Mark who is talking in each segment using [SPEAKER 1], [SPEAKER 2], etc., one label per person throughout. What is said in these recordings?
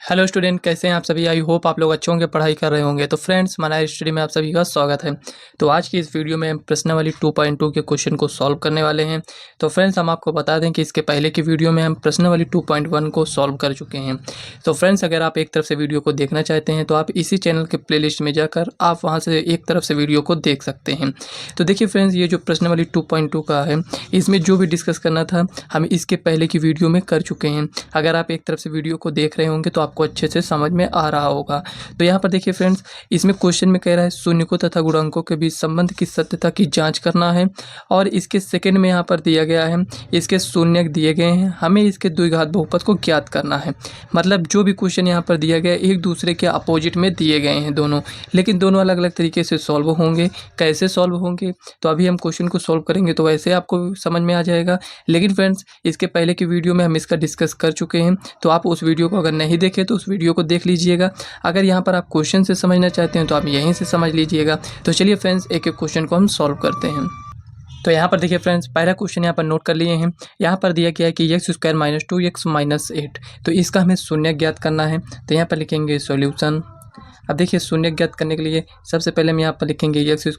[SPEAKER 1] Hello student, कैसे हैं आप सभी। आई होप आप लोग अच्छे होंगे, पढ़ाई कर रहे होंगे। तो फ्रेंड्स, हमारा स्टडी में आप सभी का स्वागत है। तो आज की इस वीडियो में हम प्रश्नावली 2.2 के क्वेश्चन को सॉल्व करने वाले हैं। तो फ्रेंड्स, हम आपको बता दें कि इसके पहले की वीडियो में हम प्रश्नावली 2.1 को सॉल्व कर चुके हैं। तो फ्रेंड्स, अगर आप एक तरफ से वीडियो को देखना चाहते हैं तो आप इसी चैनल के प्ले में जाकर आप वहाँ से एक तरफ से वीडियो को देख सकते हैं। तो देखिए फ्रेंड्स, ये जो प्रश्नावली 2.2 का है, इसमें जो भी डिस्कस करना था हम इसके पहले की वीडियो में कर चुके हैं। अगर आप एक तरफ से वीडियो को देख रहे होंगे तो आपको अच्छे से समझ में आ रहा होगा। तो यहाँ पर देखिए फ्रेंड्स, इसमें क्वेश्चन में कह रहा है शून्यकों तथा गुणांकों के बीच संबंध की सत्यता की जांच करना है। और इसके सेकंड में यहाँ पर दिया गया है, इसके शून्यक दिए गए हैं, हमें इसके द्विघात बहुपद को ज्ञात करना है। मतलब जो भी क्वेश्चन यहाँ पर दिया गया है एक दूसरे के अपोजिट में दिए गए हैं दोनों, लेकिन दोनों अलग अलग तरीके से सॉल्व होंगे। कैसे सॉल्व होंगे तो अभी हम क्वेश्चन को सॉल्व करेंगे तो वैसे आपको समझ में आ जाएगा। लेकिन फ्रेंड्स, इसके पहले की वीडियो में हम इसका डिस्कस कर चुके हैं, तो आप उस वीडियो को अगर नहीं देखे तो उस वीडियो को देख लीजिएगा। अगर यहाँ पर आप क्वेश्चन से समझना चाहते हैं तो आप यहीं से समझ लीजिएगा। तो चलिए फ्रेंड्स, एक एक क्वेश्चन को हम सॉल्व करते हैं। तो यहाँ पर देखिए फ्रेंड्स, पहला क्वेश्चन यहाँ पर नोट कर लिए हैं। यहाँ पर दिया गया है कि x² - 2x - 8, तो इसका हमें शून्य ज्ञात करना है। तो यहाँ पर लिखेंगे सॉल्यूशन। अब देखिए, शून्य ज्ञात करने के लिए सबसे पहले हम यहाँ पर लिखेंगे x² -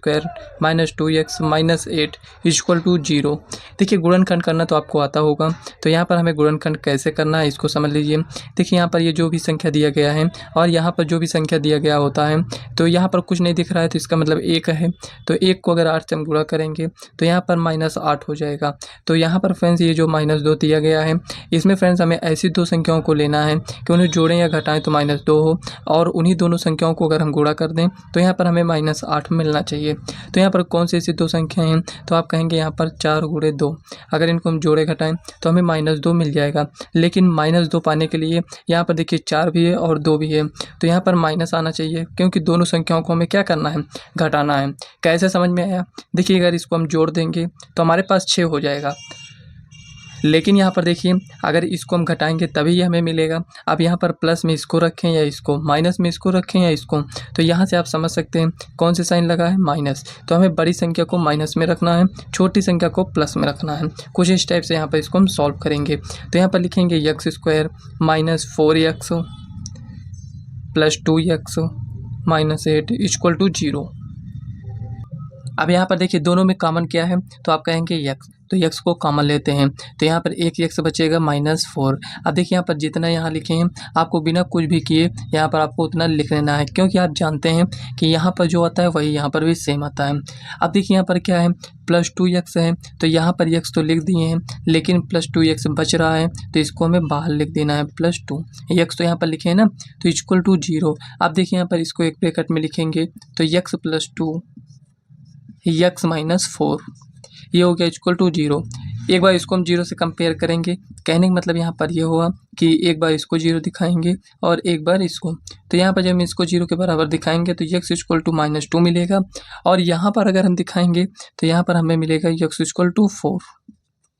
[SPEAKER 1] 2x - 8 = 0। देखिए, गुणनखंड करना तो आपको आता होगा, तो यहाँ पर हमें गुणनखंड कैसे करना है इसको समझ लीजिए। देखिए, यहाँ पर ये जो भी संख्या दिया गया है और यहाँ पर जो भी संख्या दिया गया होता है, तो यहाँ पर कुछ नहीं दिख रहा है तो इसका मतलब 1 है। तो 1 को अगर 8 से हम गुणा करेंगे तो यहाँ पर -8 हो जाएगा। तो यहाँ पर फ्रेंड्स, ये जो -2 दिया गया है, इसमें फ्रेंड्स हमें ऐसी दो संख्याओं को लेना है कि उन्हें जोड़ें या घटाएं तो -2 हो, और उन्हीं दोनों संख्याओं को अगर हम गुणा कर दें तो यहाँ पर हमें -8 मिलना चाहिए। तो यहाँ पर कौन सी ऐसी दो संख्याएं हैं, तो आप कहेंगे यहाँ पर 4 × 2, अगर इनको हम जोड़े घटाएं तो हमें -2 मिल जाएगा। लेकिन -2 पाने के लिए यहाँ पर देखिए 4 भी है और 2 भी है, तो यहाँ पर माइनस आना चाहिए, क्योंकि दोनों संख्याओं को हमें क्या करना है, घटाना है। कैसे समझ में आया? देखिए, अगर इसको हम जोड़ देंगे तो हमारे पास 6 हो जाएगा, लेकिन यहाँ पर देखिए अगर इसको हम घटाएंगे तभी ये हमें मिलेगा। अब यहाँ पर प्लस में इसको रखें या इसको, माइनस में इसको रखें या इसको, तो यहाँ से आप समझ सकते हैं कौन से साइन लगा है, माइनस। तो हमें बड़ी संख्या को माइनस में रखना है, छोटी संख्या को प्लस में रखना है। कुछ इस टाइप से यहाँ पर इसको हम सॉल्व करेंगे। तो यहाँ पर लिखेंगे x² - 4x + 2x - 8 = 0। अब यहाँ पर देखिए दोनों में कॉमन क्या है, तो आप कहेंगे x, तो x को कॉमन लेते हैं, तो यहाँ पर एक x बचेगा -4। अब देखिए यहाँ पर जितना यहाँ लिखे हैं आपको बिना कुछ भी किए यहाँ पर आपको उतना लिख लेना है, क्योंकि आप जानते हैं कि यहाँ पर जो आता है वही यहाँ पर भी सेम आता है। अब देखिए यहाँ पर क्या है, +2x है, तो यहाँ पर x तो लिख दिए हैं, लेकिन +2x बच रहा है तो इसको हमें बाहर लिख देना है। +2 x तो यहाँ पर लिखे हैं ना, तो = 0। अब देखिए यहाँ पर इसको एक ब्रैकेट में लिखेंगे तो x + 2 x - 4, ये हो गया = 0। एक बार इसको हम 0 से कंपेयर करेंगे, कहने का मतलब यहाँ पर ये हुआ कि एक बार इसको 0 दिखाएंगे और एक बार इसको। तो यहाँ पर जब हम इसको 0 के बराबर दिखाएंगे तो x = -2 मिलेगा, और यहाँ पर अगर हम दिखाएंगे तो यहाँ पर हमें मिलेगा x = 4।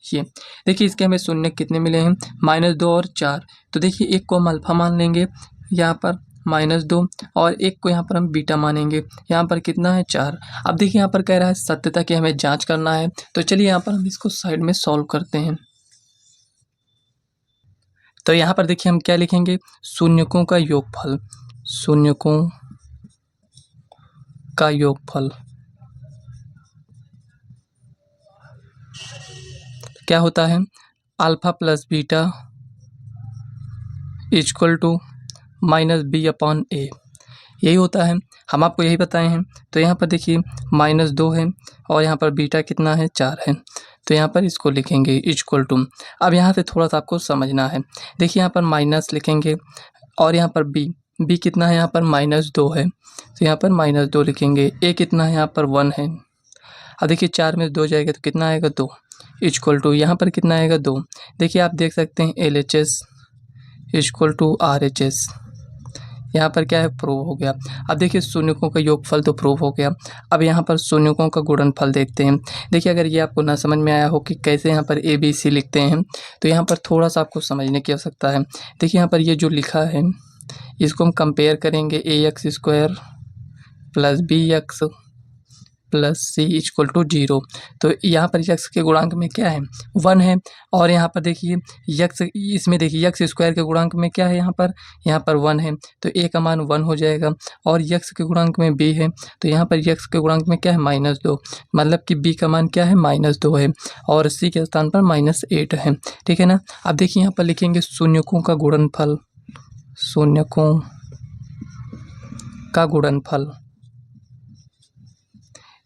[SPEAKER 1] ये देखिए, इसके हमें शून्य कितने मिले हैं, -2 और 4। तो देखिए, एक को हम अल्फा मान लेंगे यहाँ पर -2, और एक को यहाँ पर हम बीटा मानेंगे, यहाँ पर कितना है, 4। अब देखिए यहाँ पर कह रहा है सत्यता की हमें जांच करना है, तो चलिए यहाँ पर हम इसको साइड में सॉल्व करते हैं। तो यहाँ पर देखिए हम क्या लिखेंगे, शून्यकों का योगफल, शून्यकों का योगफल क्या होता है, अल्फा + बीटा = -b/a, यही होता है। हम आपको यही बताए हैं। तो यहाँ पर देखिए -2 है और यहाँ पर बीटा कितना है, 4 है, तो यहाँ पर इसको लिखेंगे =। अब यहाँ पे थोड़ा सा आपको समझना है। देखिए यहाँ पर माइनस लिखेंगे और यहाँ पर b कितना है, यहाँ पर -2 है, तो यहाँ पर -2 लिखेंगे। a कितना है, यहाँ पर 1 है। अब देखिए 4 में 2 जाएगा तो कितना आएगा, 2 = यहाँ पर कितना आएगा, 2। देखिए आप देख सकते हैं LHS = RHS, यहाँ पर क्या है, प्रूव हो गया। अब देखिए शून्यकों का योगफल तो प्रूव हो गया। अब यहाँ पर शून्यकों का गुणनफल देखते हैं। देखिए, अगर ये आपको ना समझ में आया हो कि कैसे यहाँ पर ABC लिखते हैं, तो यहाँ पर थोड़ा सा आपको समझने की आवश्यकता है। देखिए यहाँ पर ये जो लिखा है इसको हम कंपेयर करेंगे, ax² + bx plus C equal to 0। तो यहाँ पर यक्स के गुणांक में क्या है 1 है, और यहाँ पर देखिए यक्स, इसमें देखिए यक्स स्क्वायर के गुणांक में क्या है यहाँ पर 1 है, तो ए का मान 1 हो जाएगा। और यक्स के गुणांक में बी है, तो यहाँ पर यक्स के गुणांक में क्या है -2, मतलब कि बी का मान क्या है -2 है, और सी के स्थान पर -8 है। ठीक है ना। अब देखिए यहाँ पर लिखेंगे शून्यकों का गुणनफल, शून्यकों का गुणनफल।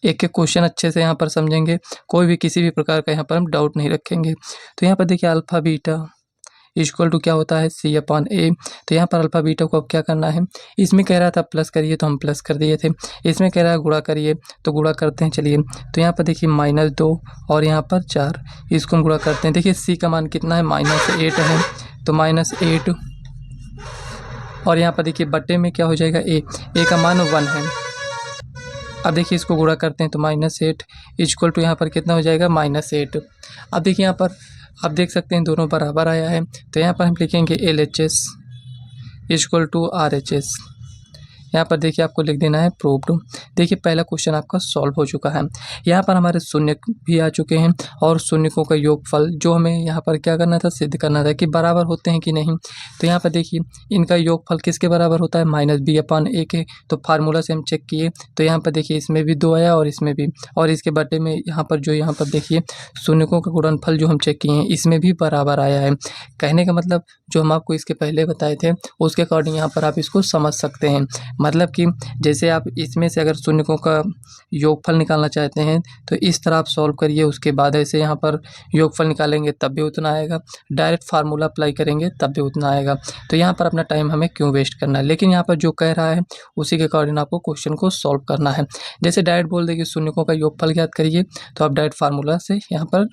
[SPEAKER 1] एक एक क्वेश्चन अच्छे से यहाँ पर समझेंगे, कोई भी किसी भी प्रकार का यहाँ पर हम डाउट नहीं रखेंगे। तो यहाँ पर देखिए अल्फ़ा बीटा इक्वल टू क्या होता है C/A। तो यहाँ पर अल्फ़ा बीटा को अब क्या करना है, इसमें कह रहा था प्लस करिए तो हम प्लस कर दिए थे, इसमें कह रहा है गुणा करिए तो गुणा करते हैं। चलिए तो यहाँ पर देखिए -2 और यहाँ पर 4, इसको हम गुणा करते हैं। देखिए C का मान कितना है -8 है, तो -8, और यहाँ पर देखिए बट्टे में क्या हो जाएगा ए का मान 1 है। अब देखिए इसको गुणा करते हैं तो -8 इक्वल टू यहाँ पर कितना हो जाएगा -8। अब देखिए यहाँ पर आप देख सकते हैं दोनों बराबर आया है, तो यहाँ पर हम लिखेंगे LHS इक्वल टू RHS। यहाँ पर देखिए आपको लिख देना है प्रूव्ड। देखिए पहला क्वेश्चन आपका सॉल्व हो चुका है। यहाँ पर हमारे शून्य भी आ चुके हैं, और शून्यकों का योगफल जो हमें यहाँ पर क्या करना था, सिद्ध करना था कि बराबर होते हैं कि नहीं। तो यहाँ पर देखिए इनका योगफल किसके बराबर होता है, -b/a के। तो फार्मूला से हम चेक किए तो यहाँ पर देखिए इसमें भी 2 आया और इसमें भी, और इसके बटे में यहाँ पर देखिए शून्यकों का गुणनफल जो हम चेक किए हैं इसमें भी बराबर आया है। कहने का मतलब जो हम आपको इसके पहले बताए थे उसके अकॉर्डिंग यहाँ पर आप इसको समझ सकते हैं। मतलब कि जैसे आप इसमें से अगर शून्यकों का योगफल निकालना चाहते हैं तो इस तरह आप सॉल्व करिए, उसके बाद ऐसे यहाँ पर योगफल निकालेंगे तब भी उतना आएगा, डायरेक्ट फार्मूला अप्लाई करेंगे तब भी उतना आएगा। तो यहाँ पर अपना टाइम हमें क्यों वेस्ट करना है, लेकिन यहाँ पर जो कह रहा है उसी के अकॉर्डिंग आपको क्वेश्चन को सॉल्व करना है। जैसे डायरेक्ट बोल देंगे शून्यकों का योगफल ज्ञात करिए, तो आप डायरेक्ट फार्मूला से यहाँ पर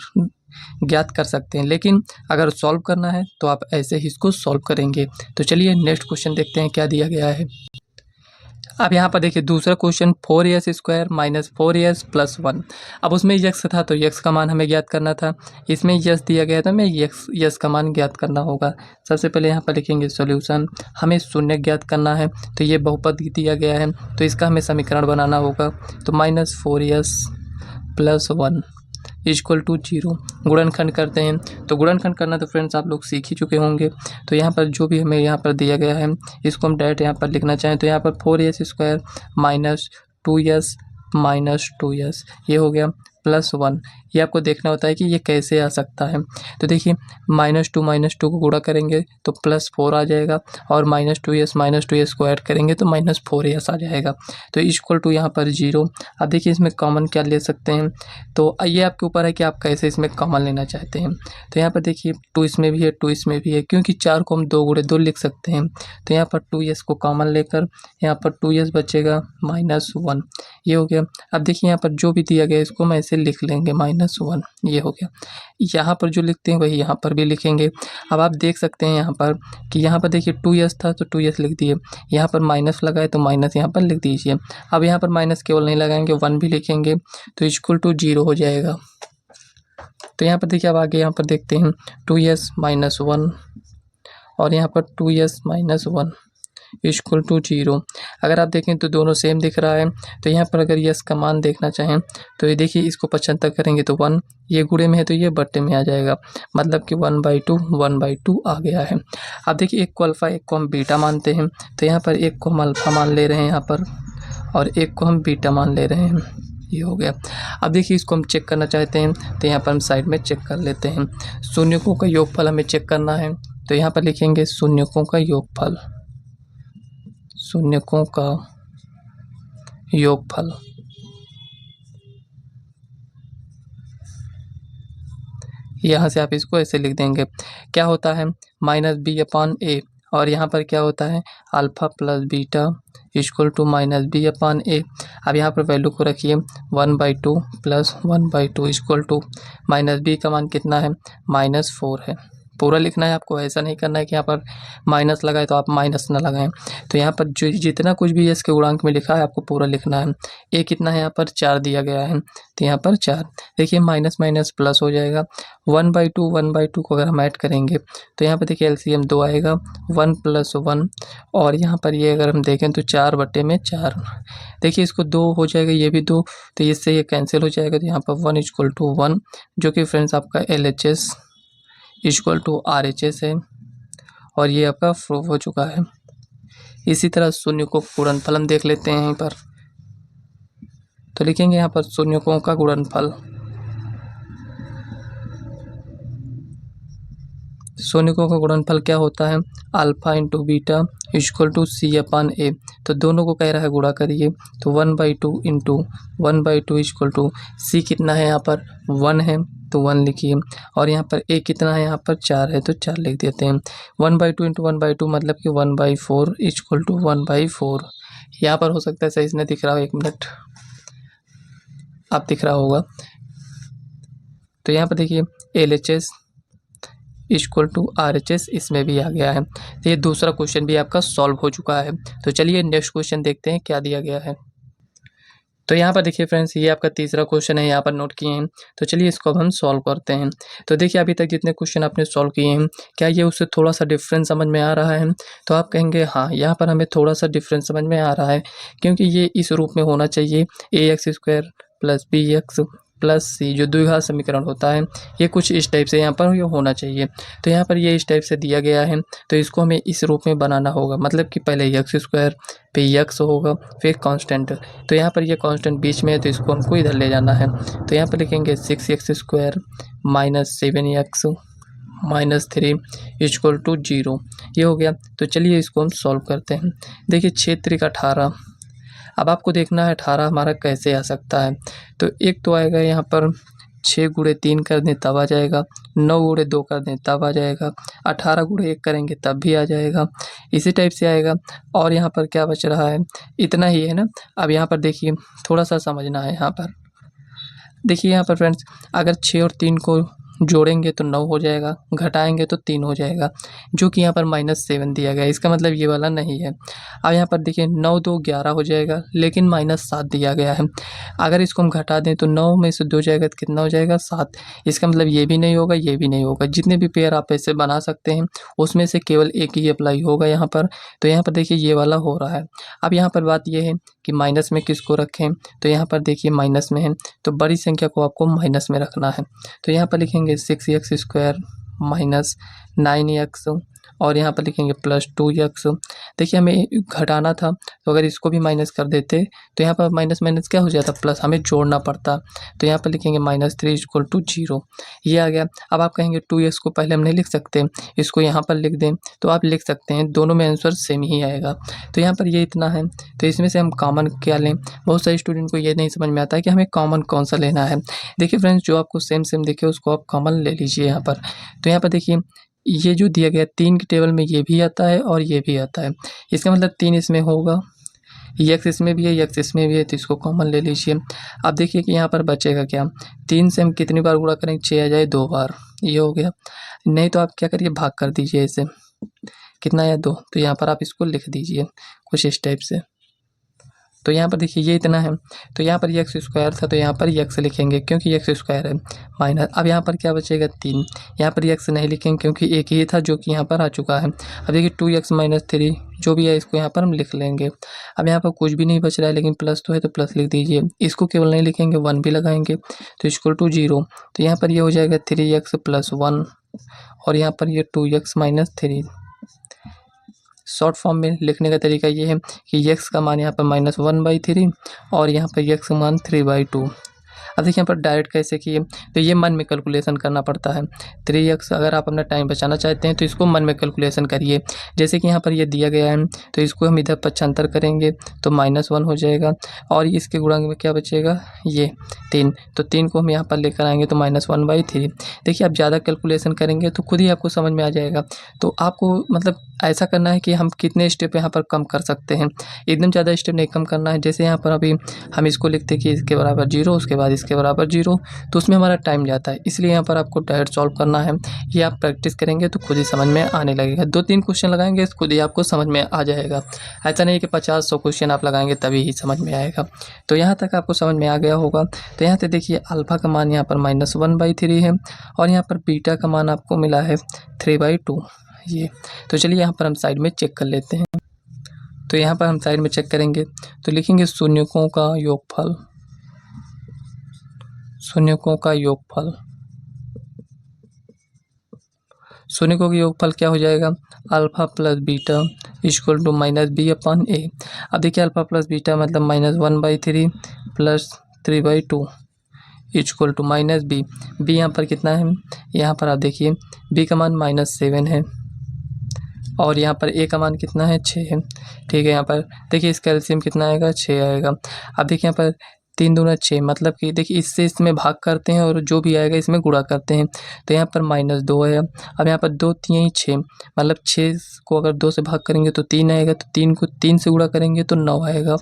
[SPEAKER 1] ज्ञात कर सकते हैं, लेकिन अगर सॉल्व करना है तो आप ऐसे ही इसको सॉल्व करेंगे। तो चलिए नेक्स्ट क्वेश्चन देखते हैं क्या दिया गया है। अब यहाँ पर देखिए दूसरा क्वेश्चन 4s² - 4s + 1। अब उसमें यक्स था तो यक्स का मान हमें ज्ञात करना था, इसमें यस दिया गया था, हमें यस का मान ज्ञात करना होगा। सबसे पहले यहाँ पर लिखेंगे सॉल्यूशन, हमें शून्य ज्ञात करना है, तो ये बहुपद दिया गया है तो इसका हमें समीकरण बनाना होगा। तो -4s + 1 इक्वल टू 0। गुणनखंड करते हैं, तो गुणनखंड करना तो फ्रेंड्स आप लोग सीख ही चुके होंगे। तो यहाँ पर जो भी हमें यहाँ पर दिया गया है इसको हम डायरेक्ट यहाँ पर लिखना चाहें तो यहाँ पर 4s² - 2s ये हो गया +1। ये आपको देखना होता है कि ये कैसे आ सकता है। तो देखिए -2 को गुणा करेंगे तो +4 आ जाएगा, और -2s को ऐड करेंगे तो -4s आ जाएगा। तो इक्वल टू यहाँ पर 0। अब देखिए इसमें कॉमन क्या ले सकते हैं, तो ये आपके ऊपर है कि आप कैसे इसमें कॉमन लेना चाहते हैं। तो यहाँ पर देखिए 2 इसमें भी है, 2 इसमें भी है, क्योंकि 4 को हम 2 × 2 लिख सकते हैं। तो यहाँ पर 2s को कॉमन लेकर यहाँ पर 2s बचेगा -1, ये हो गया। अब देखिए यहाँ पर जो भी दिया गया इसको हम ऐसे लिख लेंगे -1, ये हो गया। यहाँ पर जो लिखते हैं वही यहाँ पर भी लिखेंगे। अब आप देख सकते हैं यहाँ पर कि यहाँ पर देखिए 2s था तो 2s लिख दिए, यहाँ पर माइनस लगाए तो माइनस यहाँ पर लिख दीजिए। अब यहाँ पर माइनस केवल नहीं लगाएंगे, 1 भी लिखेंगे तो इक्वल टू 0 हो जाएगा। तो यहाँ पर देखिए अब आगे यहाँ पर देखते हैं 2s - 1 और यहाँ पर 2s - 1 इक्वल टू 0। अगर आप देखें तो दोनों सेम दिख रहा है। तो यहाँ पर अगर यस का मान देखना चाहें तो ये देखिए इसको 75 करेंगे तो 1, ये गुणे में है तो ये बट्टे में आ जाएगा, मतलब कि 1/2 आ गया है। अब देखिए एक को अल्फ़ा एक को हम बीटा मानते हैं, तो यहाँ पर एक को हम अल्फ़ा मान ले रहे हैं यहाँ पर, और एक को हम बीटा मान ले रहे हैं, ये हो गया। अब देखिए इसको हम चेक करना चाहते हैं तो यहाँ पर हम साइड में चेक कर लेते हैं। शून्यकों का योगफल हमें चेक करना है, तो यहाँ पर लिखेंगे शून्यकों का योगफल, शून्यकों का योगफल। यहाँ से आप इसको ऐसे लिख देंगे, क्या होता है -b/a, और यहाँ पर क्या होता है alpha + beta equal to -b/a। अब यहाँ पर वैल्यू को रखिए 1/2 + 1/2 इक्वल टू -b का मान कितना है -4 है, पूरा लिखना है आपको, ऐसा नहीं करना है कि यहाँ पर माइनस लगाए तो आप माइनस ना लगाएं। तो यहाँ पर जो जितना कुछ भी इसके गुणांक में लिखा है आपको पूरा लिखना है। ए कितना है यहाँ पर 4 दिया गया है, तो यहाँ पर 4 देखिए माइनस माइनस प्लस हो जाएगा। 1/2 को अगर हम ऐड करेंगे तो यहाँ पर देखिए एलसीएम 2 आएगा, 1 + 1 और यहाँ पर ये अगर हम देखें तो 4/4। देखिए इसको 2 हो जाएगा, ये भी 2, तो इससे ये कैंसिल हो जाएगा। तो यहाँ पर 1 = 1 जो कि फ्रेंड्स आपका LHS = RHS है और ये आपका प्रूव हो चुका है। इसी तरह शून्य को गुणनफल हम देख लेते हैं यहीं पर। तो लिखेंगे यहाँ पर शून्यकों का गुणनफल। शून्यकों का गुणनफल क्या होता है? Alpha × beta = C/A। तो दोनों को कह रहा है गुणा करिए, तो 1/2 × 1/2 = C कितना है यहाँ पर 1 है तो 1 लिखिए और यहाँ पर A कितना है यहाँ पर 4 है तो 4 लिख देते हैं। 1/2 × 1/2 मतलब कि 1/4 = 1/4। यहाँ पर हो सकता है सही से नहीं दिख रहा हो, 1 मिनट आप दिख रहा होगा। तो यहाँ पर देखिए LHS = RHS इसमें भी आ गया है। तो ये दूसरा क्वेश्चन भी आपका सॉल्व हो चुका है। तो चलिए नेक्स्ट क्वेश्चन देखते हैं क्या दिया गया है। तो यहाँ पर देखिए फ्रेंड्स ये आपका तीसरा क्वेश्चन है, यहाँ पर नोट किए हैं। तो चलिए इसको अब हम सॉल्व करते हैं। तो देखिए अभी तक जितने क्वेश्चन आपने सॉल्व किए हैं क्या ये उससे थोड़ा सा डिफरेंस समझ में आ रहा है? तो आप कहेंगे हाँ, यहाँ पर हमें थोड़ा सा डिफरेंस समझ में आ रहा है क्योंकि ये इस रूप में होना चाहिए ax² + bx + c जो द्विघात समीकरण होता है, ये कुछ इस टाइप से यहाँ पर ये होना चाहिए। तो यहाँ पर ये इस टाइप से दिया गया है तो इसको हमें इस रूप में बनाना होगा, मतलब कि पहले x² फिर x होगा फिर कांस्टेंट। तो यहाँ पर ये कांस्टेंट बीच में है तो इसको हमको इधर ले जाना है। तो यहाँ पर लिखेंगे 6x² - 7x - 3 = 0। ये हो गया। तो चलिए इसको हम सॉल्व करते हैं। देखिए 6 × 18। अब आपको देखना है 18 हमारा कैसे आ सकता है। तो एक तो आएगा यहाँ पर 6 × 3 कर दें तब आ जाएगा, 9 × 2 कर दें तब आ जाएगा, 18 × 1 करेंगे तब भी आ जाएगा। इसी टाइप से आएगा। और यहाँ पर क्या बच रहा है? इतना ही है ना। अब यहाँ पर देखिए थोड़ा सा समझना है यहाँ पर। देखिए यहाँ पर फ्रेंड्स अगर 6 और 3 को जोड़ेंगे तो 9 हो जाएगा, घटाएंगे तो 3 हो जाएगा, जो कि यहाँ पर -7 दिया गया है। इसका मतलब ये वाला नहीं है। अब यहाँ पर देखिए 9 × 2 = 11 हो जाएगा, लेकिन -7 दिया गया है। अगर इसको हम घटा दें तो 9 में से 2 जाएगा तो कितना हो जाएगा 7। इसका मतलब ये भी नहीं होगा, ये भी नहीं होगा। जितने भी पेयर आप ऐसे बना सकते हैं उसमें से केवल एक ही अप्लाई होगा यहाँ पर। तो यहाँ पर देखिए ये वाला हो रहा है। अब यहाँ पर बात ये है कि माइनस में किसको रखें? तो यहाँ पर देखिए माइनस में है तो बड़ी संख्या को आपको माइनस में रखना है। तो यहाँ पर लिखेंगे 6x² - 9x और यहाँ पर लिखेंगे +2x। देखिए हमें घटाना था तो अगर इसको भी माइनस कर देते तो यहाँ पर माइनस माइनस क्या हो जाता, प्लस, हमें जोड़ना पड़ता। तो यहाँ पर लिखेंगे -3 = 0। ये आ गया। अब आप कहेंगे 2x को पहले हम नहीं लिख सकते, इसको यहाँ पर लिख दें, तो आप लिख सकते हैं, दोनों में आंसर सेम ही आएगा। तो यहाँ पर ये इतना है तो इसमें से हम कॉमन क्या लें? बहुत सारे स्टूडेंट को ये नहीं समझ में आता है कि हमें कॉमन कौन सा लेना है। देखिए फ्रेंड्स जो आपको सेम सेम दिखे उसको आप कॉमन ले लीजिए यहाँ पर। तो यहाँ पर देखिए ये जो दिया गया 3 के टेबल में ये भी आता है और ये भी आता है। इसका मतलब 3 इसमें होगा, x इसमें भी है, x इसमें भी है, तो इसको कॉमन ले लीजिए। अब देखिए कि यहाँ पर बचेगा क्या? 3 से हम कितनी बार गुणा करेंगे? 6 आ जाए 2 बार, ये हो गया। नहीं तो आप क्या करिए भाग कर दीजिए इसे, कितना आया 2। तो यहाँ पर आप इसको लिख दीजिए कुछ इस टाइप से। तो यहाँ पर देखिए ये इतना है तो यहाँ पर x² था तो यहाँ पर x लिखेंगे क्योंकि x² है माइनस। अब यहाँ पर क्या बचेगा 3। यहाँ पर x नहीं लिखेंगे क्योंकि एक ही था जो कि यहाँ पर आ चुका है। अब देखिए 2x - 3 जो भी है इसको यहाँ पर हम लिख लेंगे। अब यहाँ पर कुछ भी नहीं बच रहा है लेकिन प्लस तो है तो प्लस लिख दीजिए। इसको केवल नहीं लिखेंगे 1 भी लगाएंगे तो = 0। तो यहाँ पर ये हो जाएगा 3x + 1 और यहाँ पर ये 2x - 3। शॉर्ट फॉर्म में लिखने का तरीका ये है कि x का मान यहाँ पर -1/3 और यहाँ पर x का मान 3/2। अब देखिए यहाँ पर डायरेक्ट कैसे किए, तो ये मन में कैलकुलेशन करना पड़ता है। 3x अगर आप अपना टाइम बचाना चाहते हैं तो इसको मन में कैलकुलेशन करिए। जैसे कि यहाँ पर ये दिया गया है तो इसको हम इधर पक्षांतर करेंगे तो -1 हो जाएगा और इसके गुणांक में क्या बचेगा ये 3। तो 3 को हम यहाँ पर लेकर आएंगे तो -1/3। देखिए आप ज़्यादा कैलकुलेशन करेंगे तो खुद ही आपको समझ में आ जाएगा। तो आपको मतलब ऐसा करना है कि हम कितने स्टेप यहाँ पर कम कर सकते हैं, एकदम ज़्यादा स्टेप नहीं कम करना है। जैसे यहाँ पर अभी हम इसको लिखते हैं कि इसके बराबर 0, उसके बाद इसके बराबर 0, तो उसमें हमारा टाइम जाता है। इसलिए यहाँ पर आपको डायरेक्ट सॉल्व करना है। ये आप प्रैक्टिस करेंगे तो खुद ही समझ में आने लगेगा। 2-3 क्वेश्चन लगाएंगे खुद ही आपको समझ में आ जाएगा। ऐसा नहीं कि 50-100 क्वेश्चन आप लगाएंगे तभी ही समझ में आएगा। तो यहाँ तक आपको समझ में आ गया होगा। तो यहाँ से देखिए अल्फ़ा का मान यहाँ पर -1/3 है और यहाँ पर बीटा का मान आपको मिला है 3/2 ये। तो चलिए यहाँ पर हम साइड में चेक कर लेते हैं। तो यहाँ पर हम साइड में चेक करेंगे तो लिखेंगे शून्यकों का योगफल, शून्यकों का योगफल। शून्यकों का योगफल क्या हो जाएगा, alpha plus beta equal to -b/a। अब देखिए अल्फ़ा प्लस बीटा मतलब -1/3 plus 3/2 equal to -b। b यहाँ पर कितना है, यहाँ पर आप देखिए b का मान -7 है और यहाँ पर a का मान कितना है, 6 है। ठीक है, यहाँ पर देखिए इसका एलसीएम कितना आएगा, 6 आएगा। अब देखिए यहाँ पर 3 दूना 6 मतलब कि देखिए इससे इसमें भाग करते हैं और जो भी आएगा इसमें गुणा करते हैं। तो यहाँ पर -2 है। अब यहाँ पर 2 3 6 मतलब 6 को अगर 2 से भाग करेंगे तो 3 आएगा, तो 3 को 3 से गुणा करेंगे तो 9 आएगा।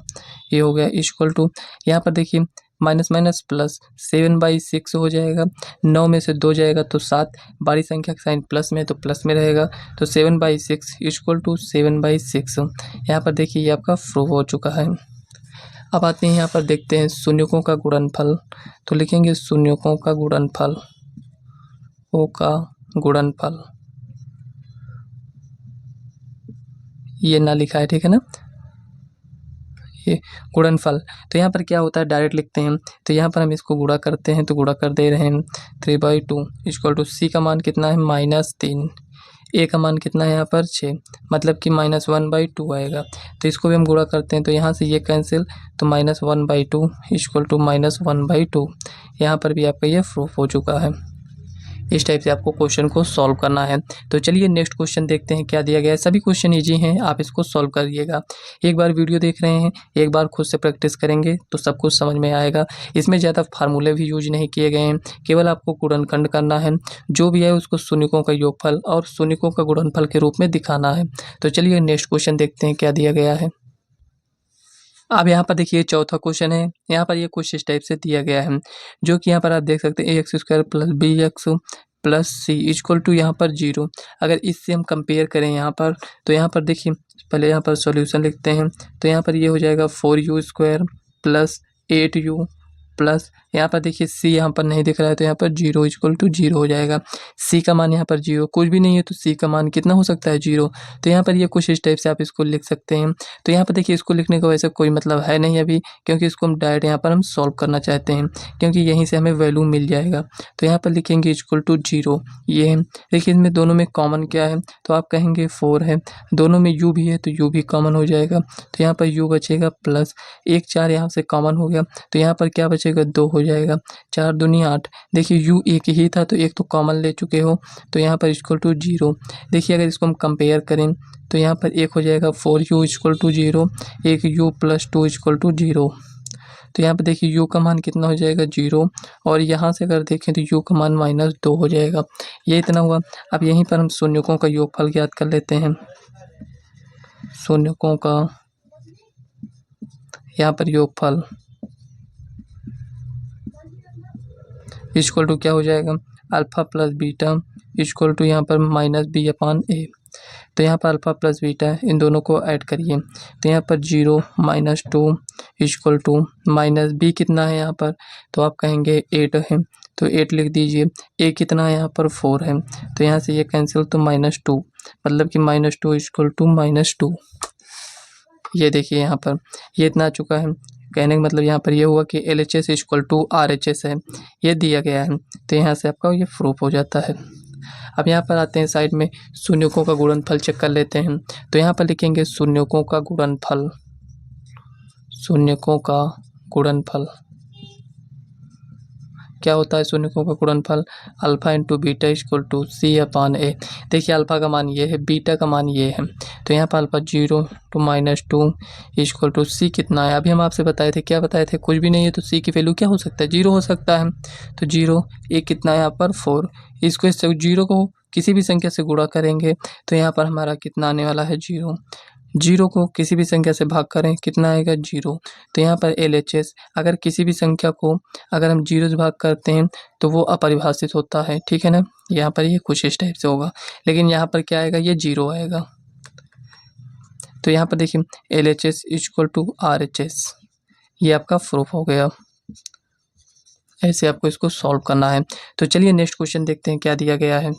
[SPEAKER 1] ये हो गया इक्वल टू, यहाँ पर देखिए माइनस माइनस प्लस 7/6 हो जाएगा। 9 में से 2 जाएगा तो 7, बड़ी संख्या का साइन प्लस में तो प्लस में रहेगा। तो 7/6 इक्वल टू 7/6। यहाँ पर देखिए ये आपका प्रूव हो चुका है। अब आते हैं यहाँ पर देखते हैं शून्यकों का गुणनफल। तो लिखेंगे शून्यकों का गुणनफल, ओ का गुणनफल, ये ना लिखा है, ठीक है ना, ये गुणनफल। तो यहाँ पर क्या होता है, डायरेक्ट लिखते हैं। तो यहाँ पर हम इसको गुणा करते हैं तो गुणा कर दे रहे हैं 3/2 इक्वल टू सी का मान कितना है -3, ए का मान कितना है यहाँ पर 6 मतलब कि -1/2 आएगा। तो इसको भी हम गुणा करते हैं तो यहाँ से ये कैंसिल, तो -1/2 इक्वल टू -1/2। यहाँ पर भी आपका ये प्रूफ हो चुका है। इस टाइप से आपको क्वेश्चन को सॉल्व करना है। तो चलिए नेक्स्ट क्वेश्चन देखते हैं क्या दिया गया है। सभी क्वेश्चन इजी हैं, आप इसको सॉल्व करिएगा। एक बार वीडियो देख रहे हैं, एक बार खुद से प्रैक्टिस करेंगे तो सब कुछ समझ में आएगा। इसमें ज़्यादा फार्मूले भी यूज नहीं किए गए हैं, केवल आपको गुणनखंड करना है। जो भी है उसको शून्यकों का योगफल और शून्यकों का गुणनफल के रूप में दिखाना है। तो चलिए नेक्स्ट क्वेश्चन देखते हैं क्या दिया गया है। अब यहाँ पर देखिए चौथा क्वेश्चन है। यहाँ पर ये कुछ इस टाइप से दिया गया है, जो कि यहाँ पर आप देख सकते हैं ax² plus bx plus C equal to यहाँ पर 0। अगर इससे हम कंपेयर करें यहाँ पर, तो यहाँ पर देखिए पहले यहाँ पर सॉल्यूशन लिखते हैं। तो यहाँ पर ये हो जाएगा 4u² प्लस 8u प्लस यहाँ पर देखिए सी यहाँ पर नहीं दिख रहा है तो यहाँ पर 0 इक्वल टू 0 हो जाएगा। सी का मान यहाँ पर 0, कुछ भी नहीं है तो सी का मान कितना हो सकता है, 0। तो यहाँ पर ये कुछ इस टाइप से आप इसको लिख सकते हैं। तो यहाँ पर देखिए इसको लिखने का वैसे कोई मतलब है नहीं अभी, क्योंकि इसको हम डायरेक्ट यहाँ पर हम सॉल्व करना चाहते हैं, क्योंकि यहीं से हमें वैल्यू मिल जाएगा। तो यहाँ पर लिखेंगे इक्वल टू 0। ये है, देखिए इसमें दोनों में कॉमन क्या है, तो आप कहेंगे 4 है। दोनों में u भी है तो u भी कॉमन हो जाएगा। तो यहाँ पर u बचेगा प्लस 1 4 यहाँ से कॉमन हो गया तो यहाँ पर क्या बचेगा, 2 हो जाएगा। 4 दूनी 8। देखिए u एक ही था तो एक तो कॉमन ले चुके हो, तो यहाँ पर इक्वल टू 0। देखिए अगर इसको हम कंपेयर करें तो यहाँ पर एक हो जाएगा 4u इक्वल टू 0, एक u प्लस 2 इक्वल टू 0। तो यहाँ पर देखिए u का मान कितना हो जाएगा, 0। और यहाँ से अगर देखें तो u का मान -2 हो जाएगा। ये इतना हुआ। अब यहीं पर हम शून्यकों का योगफल ज्ञात कर लेते हैं। शून्यकों का यहाँ पर योगफल इक्वल टू क्या हो जाएगा, alpha plus beta equal to यहाँ पर -b/a। तो यहाँ पर अल्फ़ा प्लस बीटा इन दोनों को ऐड करिए तो यहाँ पर 0 -2 इक्वल टू -b कितना है यहाँ पर, तो आप कहेंगे 8 है तो 8 लिख दीजिए। a कितना है यहाँ पर, 4 है। तो यहाँ से ये कैंसिल तो -2 मतलब कि -2 इक्वल टू -2। ये देखिए यहाँ पर ये इतना आ चुका है। कहने का मतलब यहाँ पर ये हुआ कि LHS इक्वल टू RHS है, ये दिया गया है। तो यहाँ से आपका ये प्रूफ हो जाता है। अब यहाँ पर आते हैं साइड में शून्यकों का गुणनफल चेक कर लेते हैं। तो यहाँ पर लिखेंगे शून्यकों का गुणनफल, शून्यकों का गुणनफल क्या होता है, शून्यकों का गुणनफल alpha into beta equal to c/a। देखिए अल्फ़ा का मान ये है, बीटा का मान ये है। तो यहाँ पर alpha 0 to -2 equal to c कितना है, अभी हम आपसे बताए थे, क्या बताए थे, कुछ भी नहीं है तो c की वैल्यू क्या हो सकता है, 0 हो सकता है। तो 0 a कितना है यहाँ पर 4, इसको 0 को किसी भी संख्या से गुणा करेंगे तो यहाँ पर हमारा कितना आने वाला है 0। 0 को किसी भी संख्या से भाग करें कितना आएगा 0। तो यहाँ पर LHS अगर किसी भी संख्या को अगर हम 0 से भाग करते हैं तो वो अपरिभाषित होता है, ठीक है ना। यहाँ पर ये कुछ इस टाइप से होगा, लेकिन यहाँ पर क्या आएगा, ये 0 आएगा। तो यहाँ पर देखिए LHS इक्वल टू RHS, ये आपका प्रूफ हो गया। ऐसे आपको इसको सॉल्व करना है। तो चलिए नेक्स्ट क्वेश्चन देखते हैं क्या दिया गया है।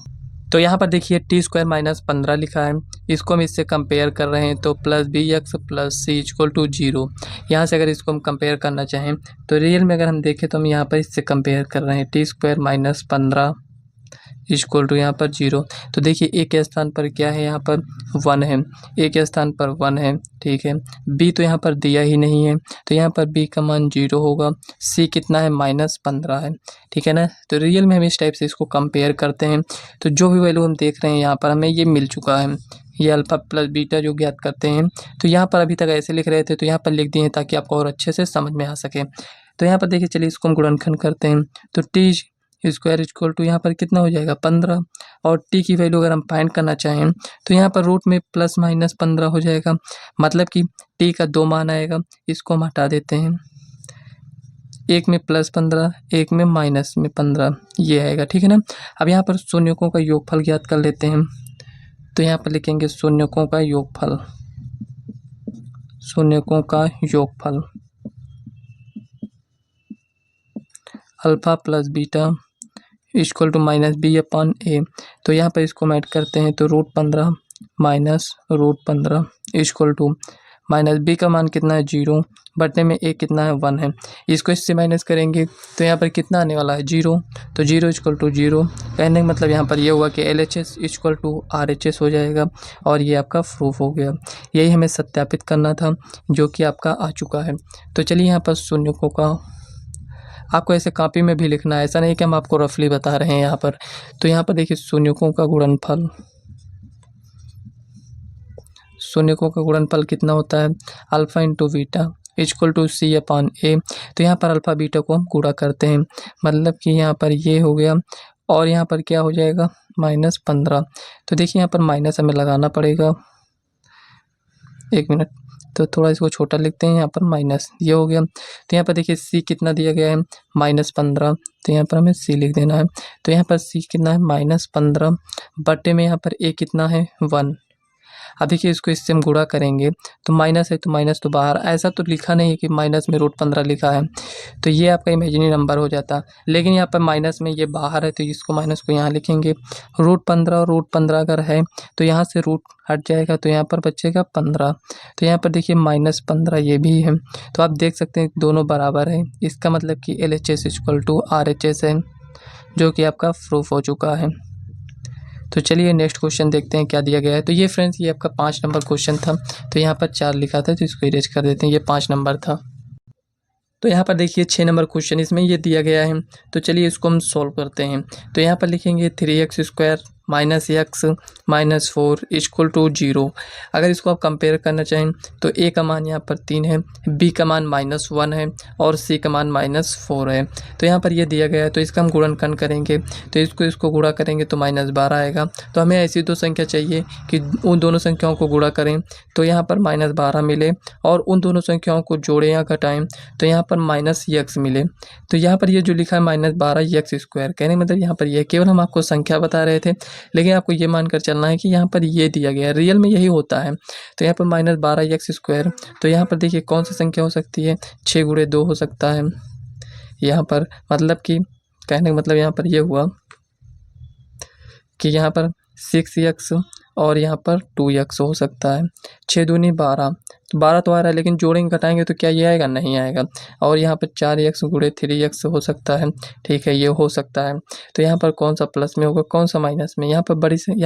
[SPEAKER 1] तो यहाँ पर देखिए t² माइनस 15 लिखा है, इसको हम इससे कंपेयर कर रहे हैं तो plus bx plus c equal to 0। यहाँ से अगर इसको हम कंपेयर करना चाहें तो रियल में अगर हम देखें तो हम यहाँ पर इससे कंपेयर कर रहे हैं t² माइनस 15 इक्वल टू यहाँ पर 0। तो देखिए ए के स्थान पर क्या है, यहाँ पर 1 है, ए के स्थान पर 1 है, ठीक है। बी तो यहाँ पर दिया ही नहीं है तो यहाँ पर बी का मान 0 होगा। सी कितना है, माइनस 15 है, ठीक है ना। तो रियल में हम इस टाइप से इसको कंपेयर करते हैं तो जो भी वैल्यू हम देख रहे हैं यहाँ पर हमें ये मिल चुका है, ये अल्फ़ा प्लस बीटा जो ज्ञात करते हैं। तो यहाँ पर अभी तक ऐसे लिख रहे थे तो यहाँ पर लिख दिए ताकि आपको और अच्छे से समझ में आ सके। तो यहाँ पर देखिए चलिए इसको हम गुणनखंड करते हैं तो t² इक्वल टू यहाँ पर कितना हो जाएगा 15, और t की वैल्यू अगर हम फाइंड करना चाहें तो यहाँ पर रूट में प्लस माइनस 15 हो जाएगा, मतलब कि t का 2 मान आएगा, इसको हम हटा देते हैं। एक में प्लस 15, एक में माइनस में 15, ये आएगा, ठीक है ना। अब यहाँ पर शून्यकों का योगफल ज्ञात कर लेते हैं। तो यहाँ पर लिखेंगे शून्यकों का योगफल, शून्यकों का योगफल alpha plus beta equal to minus b/a। तो यहाँ पर इसको ऐड करते हैं तो √15 minus √15 equal to minus b का मान कितना है 0, बटने में a कितना है 1 है। इसको इससे माइनस करेंगे तो यहाँ पर कितना आने वाला है 0। तो 0 इक्वल टू 0 कहने का मतलब यहाँ पर ये हुआ कि LHS इक्वल टू RHS हो जाएगा, और ये आपका प्रूफ हो गया। यही हमें सत्यापित करना था जो कि आपका आ चुका है। तो चलिए यहाँ पर शून्यकों का आपको ऐसे कॉपी में भी लिखना है, ऐसा नहीं कि हम आपको रफली बता रहे हैं यहाँ पर। तो यहाँ पर देखिए शून्यकों का गुणनफल, शून्यकों का गुणनफल कितना होता है, alpha into beta equal to c/a। तो यहाँ पर अल्फ़ा बीटा को हम गुणा करते हैं, मतलब कि यहाँ पर ये हो गया और यहाँ पर क्या हो जाएगा -15। तो देखिए यहाँ पर माइनस हमें लगाना पड़ेगा, एक मिनट, तो थोड़ा इसको छोटा लिखते हैं, यहाँ पर माइनस ये हो गया। तो यहाँ पर देखिए c कितना दिया गया है -15, तो यहाँ पर हमें c लिख देना है। तो यहाँ पर c कितना है -15 बटे में यहाँ पर a कितना है 1। अब देखिए इसको इससे हम गुणा करेंगे तो माइनस है तो माइनस तो बाहर, ऐसा तो लिखा नहीं है कि माइनस में √15 लिखा है, तो ये आपका इमेजिनरी नंबर हो जाता। लेकिन यहाँ पर माइनस में ये बाहर है तो इसको माइनस को यहाँ लिखेंगे। √15 और √15 अगर है तो यहाँ से रूट हट जाएगा तो यहाँ पर बचेगा 15। तो यहाँ पर देखिए -15 ये भी है, तो आप देख सकते हैं दोनों बराबर है। इसका मतलब कि LHS इक्वल टू RHS है, जो कि आपका प्रूफ हो चुका है। तो चलिए नेक्स्ट क्वेश्चन देखते हैं क्या दिया गया है। तो ये फ्रेंड्स ये आपका 5 नंबर क्वेश्चन था, तो यहाँ पर 4 लिखा था तो इसको इरेज कर देते हैं, ये 5 नंबर था। तो यहाँ पर देखिए 6 नंबर क्वेश्चन इसमें ये दिया गया है, तो चलिए इसको हम सॉल्व करते हैं। तो यहाँ पर लिखेंगे 3x² minus x minus 4 equal to 0। अगर इसको आप कंपेयर करना चाहें तो a का मान यहाँ पर 3 है, b का मान -1 है और c का मान -4 है। तो यहाँ पर ये दिया गया है तो इसका हम गुणनखंड करेंगे तो इसको गुणा करेंगे तो -12 आएगा। तो हमें ऐसी दो संख्या चाहिए कि उन दोनों संख्याओं को गुणा करें तो यहाँ पर -12 मिले, और उन दोनों संख्याओं को जोड़ें या घटाएं तो यहाँ पर -x मिले। तो यहाँ पर ये जो लिखा है -12x², कहने मतलब यहाँ पर ये केवल हम आपको संख्या बता रहे थे, लेकिन आपको ये मानकर चलना है कि यहाँ पर ये दिया गया है, रियल में यही होता है। तो यहाँ पर -12x², तो यहाँ पर देखिए कौन सी संख्या हो सकती है, 6 × 2 हो सकता है यहाँ पर, मतलब कि कहने का मतलब यहाँ पर ये हुआ कि यहाँ पर 6x और यहाँ पर 2x हो सकता है। 6 दूनी 12, तो 12 तो आ रहा है, लेकिन जोड़ेंगे घटाएंगे तो क्या ये आएगा, नहीं आएगा। और यहाँ पर 4x × 3x हो सकता है, ठीक है, ये हो सकता है। तो यहाँ पर कौन सा प्लस में होगा, कौन सा माइनस में, यहाँ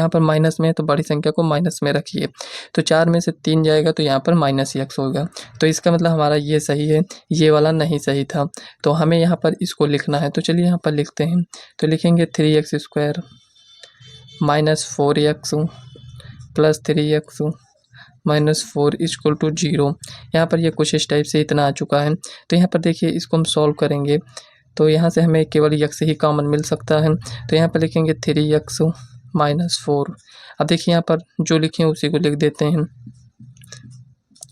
[SPEAKER 1] पर माइनस में है तो बड़ी संख्या को माइनस में रखिए। तो 4 में से 3 जाएगा तो यहाँ पर -x होगा। तो इसका मतलब हमारा ये सही है, ये वाला नहीं सही था, तो हमें यहाँ पर इसको लिखना है। तो चलिए यहाँ पर लिखते हैं, तो लिखेंगे 3x² minus 4x plus 3x minus 4 equal to 0। यहाँ पर ये कुछ इस टाइप से इतना आ चुका है। तो यहाँ पर देखिए इसको हम सॉल्व करेंगे तो यहाँ से हमें केवल x ही कॉमन मिल सकता है। तो यहाँ पर लिखेंगे 3x -4। अब देखिए यहाँ पर जो लिखे हैं उसी को लिख देते हैं,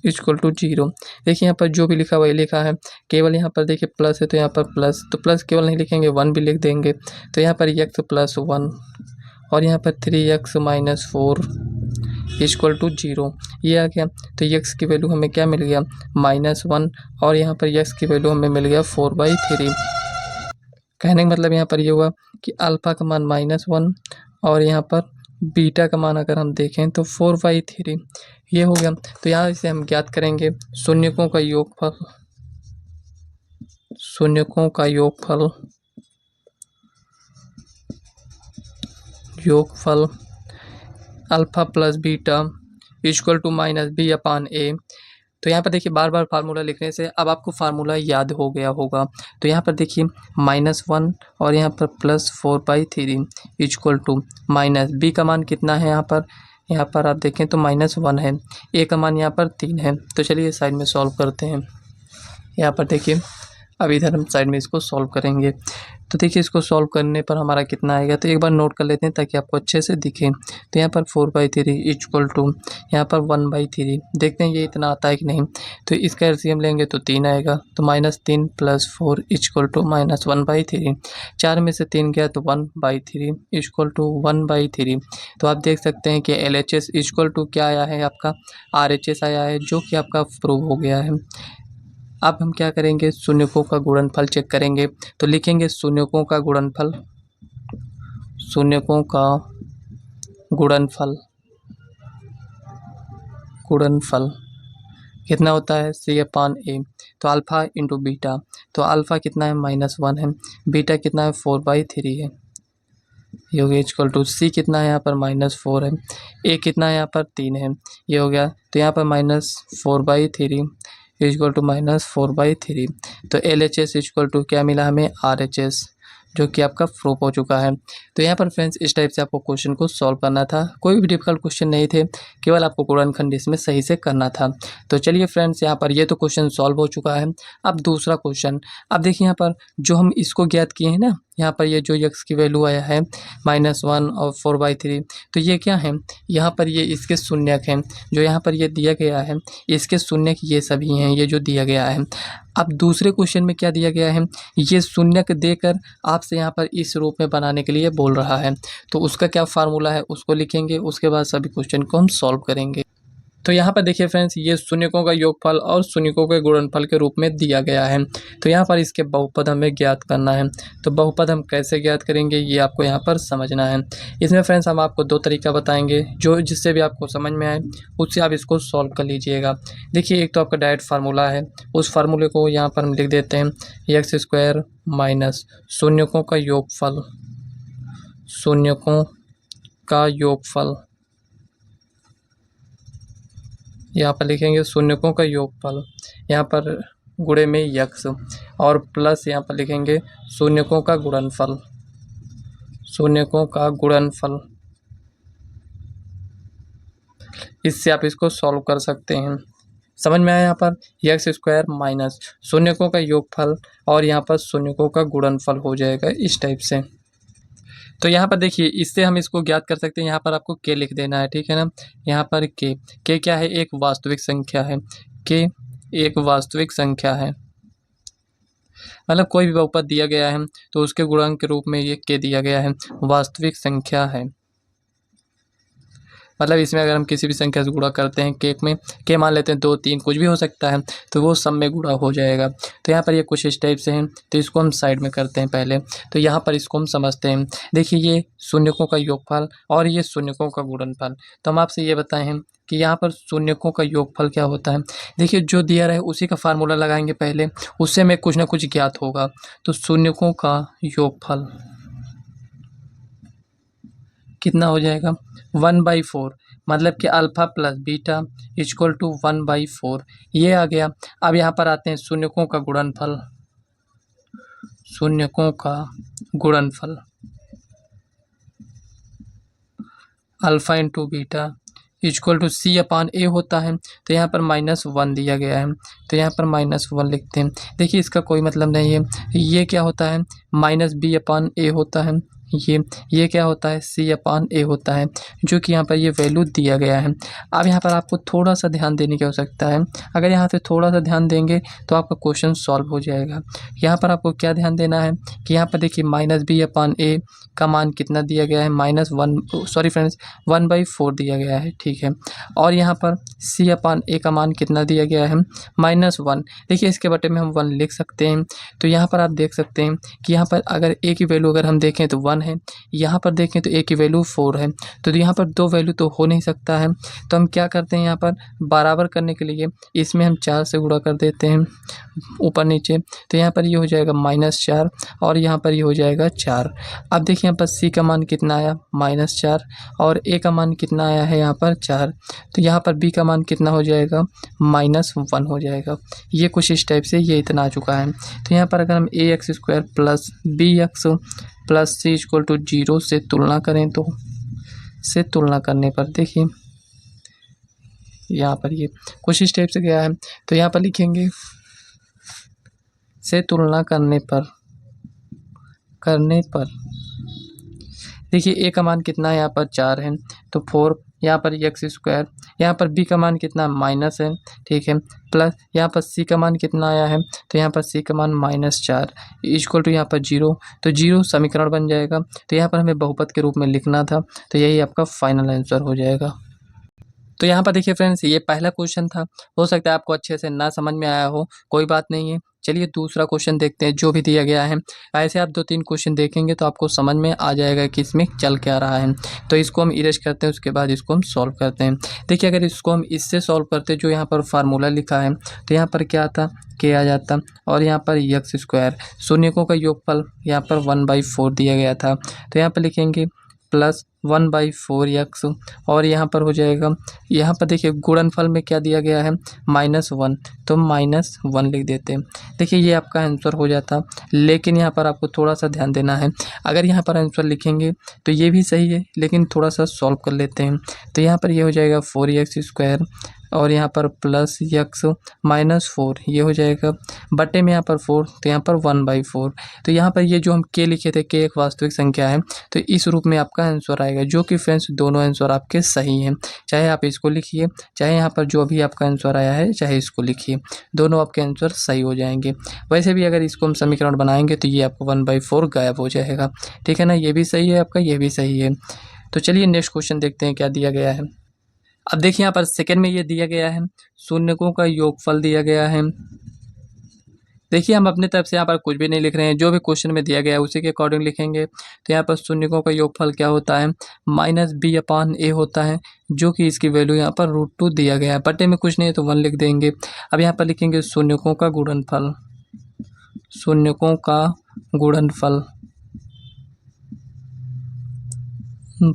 [SPEAKER 1] इक्वल टू 0। देखिए यहाँ पर जो भी लिखा वही लिखा है, केवल यहाँ पर देखिए प्लस है तो यहाँ पर प्लस, तो प्लस केवल नहीं लिखेंगे 1 भी लिख देंगे। तो यहाँ पर x प्लस 1 और यहाँ पर 3x माइनस 4 इक्वल टू 0, ये आ गया। तो x की वैल्यू हमें क्या मिल गया, -1, और यहाँ पर x की वैल्यू हमें मिल गया 4/3। कहने का मतलब यहाँ पर ये हुआ कि अल्फ़ा का मान -1 और यहाँ पर बीटा का मान अगर हम देखें तो 4/3, ये हो गया। तो यहाँ से हम ज्ञात करेंगे शून्यकों का योगफल, शून्यकों का योगफल, योगफल alpha plus beta equal to -b/a। तो यहाँ पर देखिए बार बार फार्मूला लिखने से अब आपको फार्मूला याद हो गया होगा। तो यहाँ पर देखिए -1 और यहाँ पर +4/3 इक्वल टू -b का मान कितना है, यहाँ पर आप देखें तो -1 है, a का मान यहाँ पर 3 है। तो चलिए साइड में सॉल्व करते हैं। यहाँ पर देखिए अब इधर हम साइड में इसको सॉल्व करेंगे। तो देखिए इसको सॉल्व करने पर हमारा कितना आएगा, तो एक बार नोट कर लेते हैं ताकि आपको अच्छे से दिखे। तो यहाँ पर 4/3 इक्वल टू यहाँ पर 1/3, देखते हैं ये इतना आता है कि नहीं। तो इसका एलसीएम लेंगे तो 3 आएगा, तो -3 + 4 इक्वल टू -1/3। 4 में से 3 गया तो 1/3 इक्वल टू 1/3। तो आप देख सकते हैं कि LHS इक्वल टू क्या आया है, आपका RHS आया है, जो कि आपका प्रूव हो गया है। अब हम क्या करेंगे, शून्यकों का गुणनफल चेक करेंगे। तो लिखेंगे शून्यकों का गुणनफल, शून्यकों का गुणनफल, गुणनफल कितना होता है C/A। तो अल्फ़ा इंटू बीटा, तो अल्फ़ा कितना है -1 है, बीटा कितना है 4/3 है, ये हो गया इक्वल टू C कितना है यहाँ पर -4 है, A कितना है यहाँ पर 3 है, ये हो गया। तो यहाँ पर -4/3 इक्वल टू -4/3। तो LHS इक्वल टू क्या मिला हमें, RHS, जो कि आपका प्रूफ हो चुका है। तो यहाँ पर फ्रेंड्स इस टाइप से आपको क्वेश्चन को सॉल्व करना था, कोई भी डिफिकल्ट क्वेश्चन नहीं थे, केवल आपको गुणनखंड इसमें सही से करना था। तो चलिए फ्रेंड्स यहाँ पर ये तो क्वेश्चन सॉल्व हो चुका है। अब दूसरा क्वेश्चन, अब देखिए यहाँ पर जो हम इसको ज्ञात किए हैं ना, यहाँ पर ये जो x की वैल्यू आया है -1 और 4/3, तो ये क्या है, यहाँ पर ये इसके शून्यक हैं, जो यहाँ पर ये दिया गया है, इसके शून्यक ये सभी हैं, ये जो दिया गया है। अब दूसरे क्वेश्चन में क्या दिया गया है, ये शून्यक देकर आपसे यहाँ पर इस रूप में बनाने के लिए बोल रहा है। तो उसका क्या फार्मूला है उसको लिखेंगे, उसके बाद सभी क्वेश्चन को हम सॉल्व करेंगे। तो यहाँ पर देखिए फ्रेंड्स, ये शून्यकों का योगफल और शून्यकों के गुणनफल के रूप में दिया गया है। तो यहाँ पर इसके बहुपद हमें ज्ञात करना है। तो बहुपद हम कैसे ज्ञात करेंगे ये आपको यहाँ पर समझना है। इसमें फ्रेंड्स हम आपको 2 तरीका बताएंगे, जो जिससे भी आपको समझ में आए उससे आप इसको सॉल्व कर लीजिएगा। देखिए एक तो आपका डायरेक्ट फार्मूला है, उस फार्मूले को यहाँ पर हम लिख देते हैं, x² माइनस शून्यकों का योगफल, शून्यकों का योगफल, यहाँ पर लिखेंगे शून्यकों का योगफल, यहाँ पर गुणे में x, और प्लस यहाँ पर लिखेंगे शून्यकों का गुणनफल, शून्यकों का गुणनफल। इससे आप इसको सॉल्व कर सकते हैं। समझ में आया, यहाँ पर x² माइनस शून्यकों का योगफल और यहाँ पर शून्यकों का गुणनफल हो जाएगा इस टाइप से। तो यहाँ पर देखिए इससे हम इसको ज्ञात कर सकते हैं। यहाँ पर आपको k लिख देना है, ठीक है ना। यहाँ पर k क्या है, एक वास्तविक संख्या है, k एक वास्तविक संख्या है, मतलब कोई भी बहुपद दिया गया है तो उसके गुणांक के रूप में ये k दिया गया है, वास्तविक संख्या है। मतलब इसमें अगर हम किसी भी संख्या से गुणा करते हैं, केक में के मान लेते हैं 2, 3 कुछ भी हो सकता है, तो वो सब में गुणा हो जाएगा। तो यहाँ पर ये कुछ इस टाइप से हैं, तो इसको हम साइड में करते हैं पहले। तो यहाँ पर इसको हम समझते हैं। देखिए ये शून्यकों का योगफल और ये शून्यकों का गुणनफल। तो हम आपसे ये बताए हैं कि यहाँ पर शून्यकों का योगफल क्या होता है। देखिए जो दिया रहे उसी का फार्मूला लगाएंगे पहले, उससे में कुछ ना कुछ ज्ञात होगा। तो शून्यकों का योगफल कितना हो जाएगा, 1/4, मतलब कि alpha plus beta equal to 1/4, ये आ गया। अब यहाँ पर आते हैं शून्यकों का गुणनफल, शून्यकों का गुणनफल alpha into beta equal to C/A होता है। तो यहाँ पर -1 दिया गया है, तो यहाँ पर -1 लिखते हैं। देखिए इसका कोई मतलब नहीं है। ये क्या होता है, -B/A होता है, ये क्या होता है, C/A होता है, जो कि यहाँ पर ये वैल्यू दिया गया है। अब यहाँ पर आपको थोड़ा सा ध्यान देने की आवश्यकता है। अगर यहाँ पे थोड़ा सा ध्यान देंगे तो आपका क्वेश्चन सॉल्व हो जाएगा। यहाँ पर आपको क्या ध्यान देना है कि यहाँ पर देखिए -B/A का मान कितना दिया गया है, -1/4 दिया गया है, ठीक है। और यहाँ पर C/A का मान कितना दिया गया है, -1। देखिए इसके बटे में हम 1 लिख सकते हैं। तो यहाँ पर आप देख सकते हैं कि यहाँ पर अगर a की वैल्यू अगर हम देखें तो 1 है, यहाँ पर देखें तो a की वैल्यू 4 है। तो यहाँ पर दो वैल्यू तो हो नहीं सकता है। तो हम क्या करते हैं, यहाँ पर बराबर करने के लिए इसमें हम 4 से गुणा कर देते हैं ऊपर नीचे। तो यहाँ पर ये हो जाएगा -4 और यहाँ पर ये हो जाएगा 4। अब देखिए यहाँ पर c का मान कितना आया, -4, और a का मान कितना आया है यहाँ पर 4। तो यहाँ पर b का मान कितना हो जाएगा, -1 हो जाएगा। ये कुछ इस टाइप से ये इतना आ चुका है। तो यहाँ पर अगर हम ax² plus bx plus c equal to 0 से तुलना करें तो तुलना करने पर देखिए यहाँ पर ये कुछ इस टाइप से गया है। तो यहाँ पर लिखेंगे से तुलना करने पर देखिए a का मान कितना है, यहाँ पर 4 है तो 4, यहाँ पर x², यहाँ पर b का मान कितना माइनस है, ठीक है, प्लस यहाँ पर c का मान कितना आया है, तो यहाँ पर c का मान -4 इक्वल टू यहाँ पर 0। तो 0 समीकरण बन जाएगा। तो यहाँ पर हमें बहुपद के रूप में लिखना था, तो यही आपका फाइनल आंसर हो जाएगा। तो यहाँ पर देखिए फ्रेंड्स, ये पहला क्वेश्चन था। हो सकता है आपको अच्छे से ना समझ में आया हो, कोई बात नहीं है। चलिए दूसरा क्वेश्चन देखते हैं जो भी दिया गया है। ऐसे आप 2-3 क्वेश्चन देखेंगे तो आपको समझ में आ जाएगा कि इसमें चल क्या रहा है। तो इसको हम इरेज करते हैं, उसके बाद इसको हम सॉल्व करते हैं। देखिए अगर इसको हम इससे सॉल्व करते जो यहाँ पर फार्मूला लिखा है, तो यहाँ पर क्या था, k आ जाता, और यहाँ पर x², शून्यकों का योगफल यहाँ पर 1/4 दिया गया था। तो यहाँ पर लिखेंगे प्लस 1/4x, और यहाँ पर हो जाएगा, यहाँ पर देखिए गुणनफल में क्या दिया गया है, -1, तो -1 लिख देते हैं। देखिए ये आपका आंसर हो जाता, लेकिन यहाँ पर आपको थोड़ा सा ध्यान देना है। अगर यहाँ पर आंसर लिखेंगे तो ये भी सही है, लेकिन थोड़ा सा सॉल्व कर लेते हैं। तो यहाँ पर ये हो जाएगा 4x², और यहाँ पर प्लस x -4, ये हो जाएगा बटे में यहाँ पर 4, तो यहाँ पर 1/4। तो यहाँ पर ये जो हम k लिखे थे, k एक वास्तविक संख्या है, तो इस रूप में आपका आंसर आएगा, जो कि फ्रेंड्स दोनों आंसर आपके सही हैं। चाहे आप इसको लिखिए, चाहे यहाँ पर जो भी आपका आंसर आया है, चाहे इसको लिखिए, दोनों आपके आंसर सही हो जाएंगे। वैसे भी अगर इसको हम समीकरण बनाएंगे तो ये आपको 1/4 गायब हो जाएगा, ठीक है ना। ये भी सही है आपका, ये भी सही है। तो चलिए नेक्स्ट क्वेश्चन देखते हैं क्या दिया गया है। अब देखिए यहाँ पर सेकंड में ये दिया गया है, शून्यकों का योगफल दिया गया है। देखिए हम अपने तरफ से यहाँ पर कुछ भी नहीं लिख रहे हैं, जो भी क्वेश्चन में दिया गया है उसी के अकॉर्डिंग लिखेंगे। तो यहाँ पर शून्यकों का योगफल क्या होता है, -B/A होता है, जो कि इसकी वैल्यू यहाँ पर √2 दिया गया है। बटे में कुछ नहीं है तो 1 लिख देंगे। अब यहाँ पर लिखेंगे शून्यकों का गुणनफल, शून्यकों का गुणनफल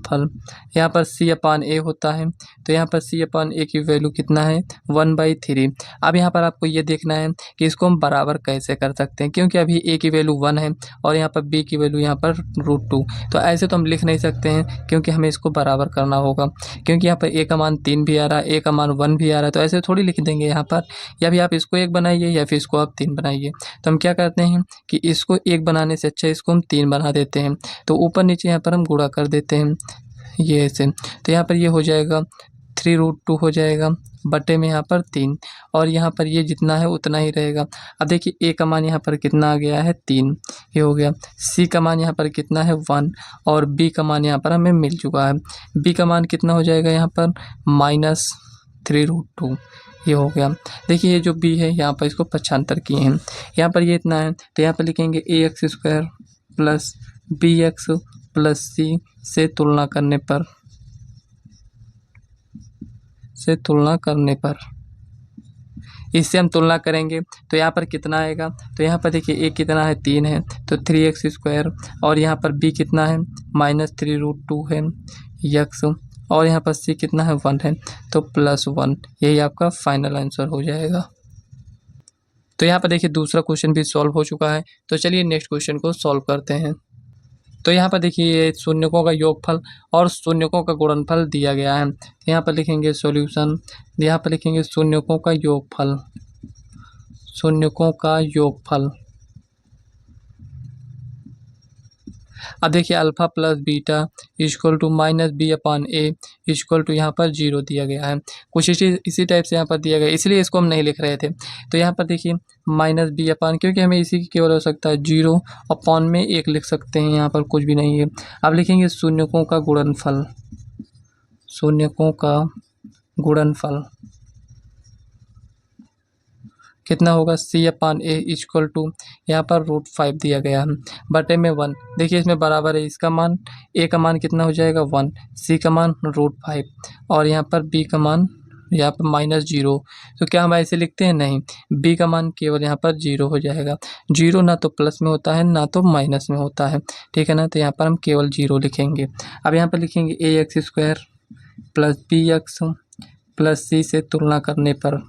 [SPEAKER 1] फल, यहाँ पर C/A होता है। तो यहाँ पर C/A की वैल्यू कितना है, 1/3। अब यहाँ पर आपको ये देखना है कि इसको हम बराबर कैसे कर सकते हैं, क्योंकि अभी a की वैल्यू 1 है और यहाँ पर b की वैल्यू यहाँ पर √2। तो ऐसे तो हम लिख नहीं सकते हैं, क्योंकि हमें इसको बराबर करना होगा। क्योंकि यहाँ पर a का मान 3 भी आ रहा है, a का मान 1 भी आ रहा है, तो ऐसे थोड़ी लिख देंगे यहाँ पर। या भी आप इसको 1 बनाइए या फिर इसको आप 3 बनाइए। तो हम क्या करते हैं कि इसको 1 बनाने से अच्छा इसको हम 3 बना देते हैं। तो ऊपर नीचे यहाँ पर हम गुणा कर देते हैं, ये ऐसे। तो यहाँ पर ये हो जाएगा 3√2 हो जाएगा, बटे में यहाँ पर 3, और यहाँ पर ये जितना है उतना ही रहेगा। अब देखिए a का मान यहाँ पर कितना आ गया है, 3, ये हो गया। c का मान यहाँ पर कितना है, 1, और b का मान यहाँ पर हमें मिल चुका है। b का मान कितना हो जाएगा यहाँ पर, -3√2, ये हो गया। देखिए ये जो b है यहाँ पर इसको पक्षांतर किए हैं, यहाँ पर ये इतना है। तो यहाँ पर लिखेंगे ax² plus bx plus c से तुलना करने पर इससे हम तुलना करेंगे तो यहाँ पर कितना आएगा। तो यहाँ पर देखिए a कितना है, 3 है, तो 3x², और यहाँ पर b कितना है, -3√2 है x, और यहाँ पर c कितना है, 1 है, तो +1। यही आपका फाइनल आंसर हो जाएगा। तो यहाँ पर देखिए दूसरा क्वेश्चन भी सॉल्व हो चुका है। तो चलिए नेक्स्ट क्वेश्चन को सॉल्व करते हैं। तो यहाँ पर देखिए ये शून्यकों का योगफल और शून्यकों का गुणनफल दिया गया है। तो यहाँ पर लिखेंगे सॉल्यूशन, यहाँ पर लिखेंगे शून्यकों का योगफल, शून्यकों का योगफल। अब देखिए alpha plus beta equal to minus B upon A equal to यहाँ पर 0 दिया गया है। कुछ इसी टाइप से यहाँ पर दिया गया है, इसलिए इसको हम नहीं लिख रहे थे। तो यहाँ पर देखिए माइनस बी अपॉन, क्योंकि हमें इसी की केवल हो सकता है 0 अपॉन में 1 लिख सकते हैं, यहाँ पर कुछ भी नहीं है। अब लिखेंगे शून्यकों का गुणनफल, शून्यकों का गुणनफल कितना होगा, सी अपॉन ए इक्वल टू यहाँ पर √5 दिया गया है बटे में 1। देखिए इसमें बराबर है, इसका मान ए का मान कितना हो जाएगा 1, सी का मान √5 और यहाँ पर बी का मान यहाँ पर -0। तो क्या हम ऐसे लिखते हैं, नहीं, बी का मान केवल यहाँ पर 0 हो जाएगा। 0 ना तो प्लस में होता है ना तो माइनस में होता है, ठीक है ना। तो यहाँ पर हम केवल 0 लिखेंगे। अब यहाँ पर लिखेंगे ax² प्लस bx प्लस सी से तुलना करने पर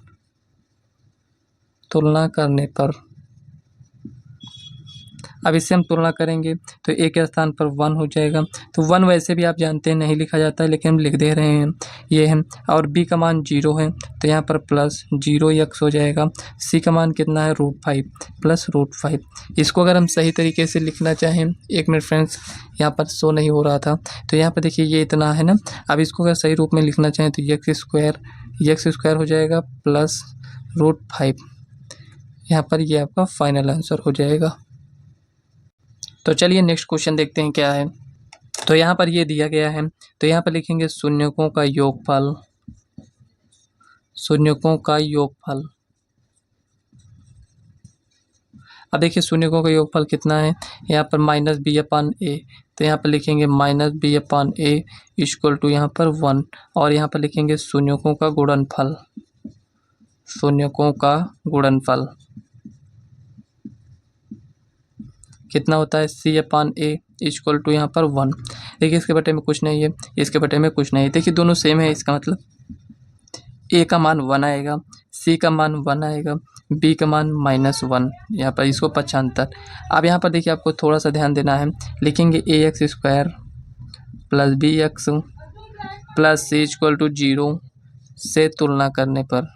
[SPEAKER 1] अब इससे हम तुलना करेंगे तो ए के स्थान पर 1 हो जाएगा। तो 1 वैसे भी आप जानते हैं नहीं लिखा जाता है, लेकिन हम लिख दे रहे हैं, ये है। और बी का मान 0 है तो यहाँ पर प्लस 0x हो जाएगा। सी का मान कितना है, √5 प्लस √5। इसको अगर हम सही तरीके से लिखना चाहें, 1 मिनट फ्रेंड्स, यहाँ पर शो नहीं हो रहा था, तो यहाँ पर देखिए ये इतना है ना। अब इसको अगर सही रूप में लिखना चाहें तो x² हो जाएगा प्लस √5। यहाँ पर ये आपका फाइनल आंसर हो जाएगा। तो चलिए नेक्स्ट क्वेश्चन देखते हैं क्या है। तो यहाँ पर ये दिया गया है, तो यहाँ पर लिखेंगे शून्यकों का योगफल, शून्यकों का योगफल। अब देखिए शून्यकों का योगफल कितना है, यहाँ पर -b अपॉन a, तो यहाँ पर लिखेंगे -b upon a equal to यहाँ पर 1 और यहाँ पर लिखेंगे शून्यकों का गुणनफल, शून्यकों का गुणनफल कितना होता है, c upon a equal to यहाँ पर 1। देखिए इसके बटे में कुछ नहीं है, इसके बटे में कुछ नहीं है। देखिए दोनों सेम है, इसका मतलब a का मान 1 आएगा, c का मान 1 आएगा, b का मान -1, यहाँ पर इसको 75। अब यहाँ पर देखिए आपको थोड़ा सा ध्यान देना है, लिखेंगे ax² plus bx plus c equal to 0 से तुलना करने पर